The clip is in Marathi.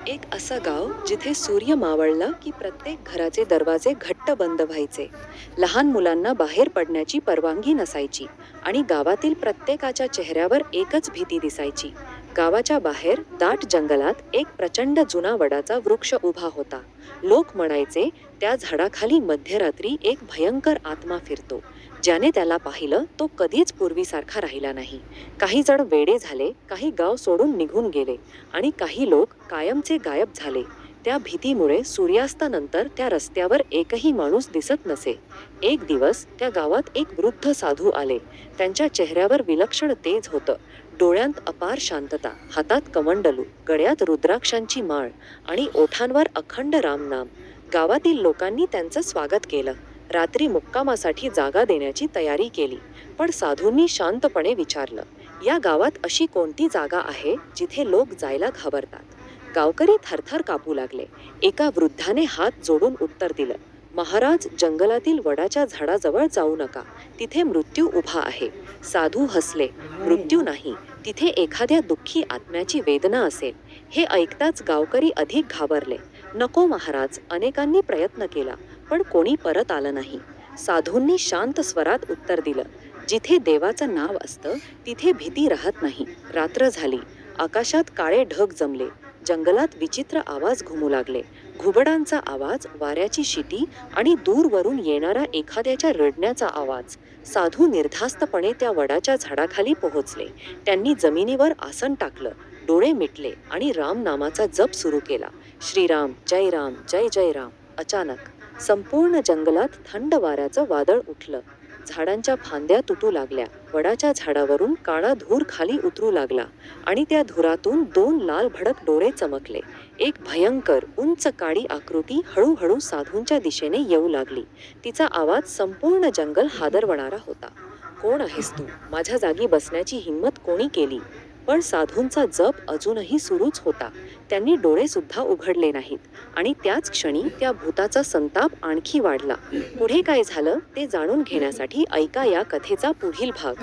एक असं गाव जिथे सूर्य मावळला की प्रत्येक घराचे दरवाजे घट्ट बंद व्हायचे. लहान मुलांना बाहेर पडण्याची परवानगी नसायची आणि गावातील प्रत्येकाच्या चेहऱ्यावर एकच भीती दिसायची. गावाच्या बाहेर दाट जंगलात एक प्रचंड जुना वडाचा वृक्ष उभा होता. लोक म्हणायचे, त्या झाडाखाली मध्यरात्री एक भयंकर आत्मा फिरतो. ज्याने त्याला पाहिलं तो कधीच पूर्वीसारखा राहिला नाही. काही जण वेडे झाले, काही गाव सोडून निघून गेले आणि काही लोक कायमचे गायब झाले. त्या भीतीमुळे सूर्यास्तानंतर त्या रस्त्यावर एकही माणूस दिसत नसे. एक दिवस त्या गावात एक वृद्ध साधू आले. त्यांच्या चेहऱ्यावर विलक्षण तेज होतं. डोळ्यांत अपार शांतता, हातात कमंडलू, गळ्यात रुद्राक्षांची माळ आणि ओठांवर अखंड रामनाम. गावातील लोकांनी त्यांचं स्वागत केलं. रात्री मुक्कामासाठी जागा देण्याची तयारी केली. पण साधूंनी शांतपणे विचारलं, या गावात अशी कोणती जागा आहे जिथे लोक जायला घाबरतात? गावकरी थरथर कापू लागले. एका वृद्धाने हात जोडून उत्तर दिलं, महाराज, जंगलातील वडाच्या झाडाजवळ जाऊ नका. तिथे मृत्यू उभा आहे. साधू हसले. मृत्यू नाही, तिथे एखाद्या दुःखी आत्म्याची वेदना असेल. हे ऐकताच गावकरी अधिक घाबरले. नको महाराज, अनेकांनी प्रयत्न केला पण कोणी परत आलं नाही. साधूंनी शांत स्वरात उत्तर दिलं, जिथे देवाचं नाव असतं तिथे भीती राहत नाही. रात्र झाली. आकाशात काळे ढग जमले. जंगलात विचित्र आवाज घुमू लागले. घुबडांचा आवाज, वाऱ्याची शिटी आणि दूरवरून येणारा एखाद्याच्या रडण्याचा आवाज. साधू निर्धास्तपणे त्या वडाच्या झाडाखाली पोहोचले. त्यांनी जमिनीवर आसन टाकलं, डोळे मिटले आणि राम नामाचा जप सुरू केला. श्रीराम, जय राम, जय जय राम. अचानक संपूर्ण जंगलात थंड वाऱ्याचं वादळ उठलं. झाडांच्या फांद्या तुटू लागल्या. वडाच्या झाडावरून काळा धूर खाली उतरू लागला आणि त्या धुरातून दोन लाल भडक डोळे चमकले. एक भयंकर उंच काळी आकृती हळूहळू साधूंच्या दिशेने येऊ लागली. तिचा आवाज संपूर्ण जंगल हादरवणारा होता. कोण आहेस तू? माझ्या जागी बसण्याची हिंमत कोणी केली? पण साधूंचा जप अजूनही सुरूच होता. त्यांनी डोळे सुद्धा उघडले नाहीत आणि त्याच क्षणी त्या भूताचा संताप आणखी वाढला. पुढे काय झालं ते जाणून घेण्यासाठी ऐका या कथेचा पुढील भाग.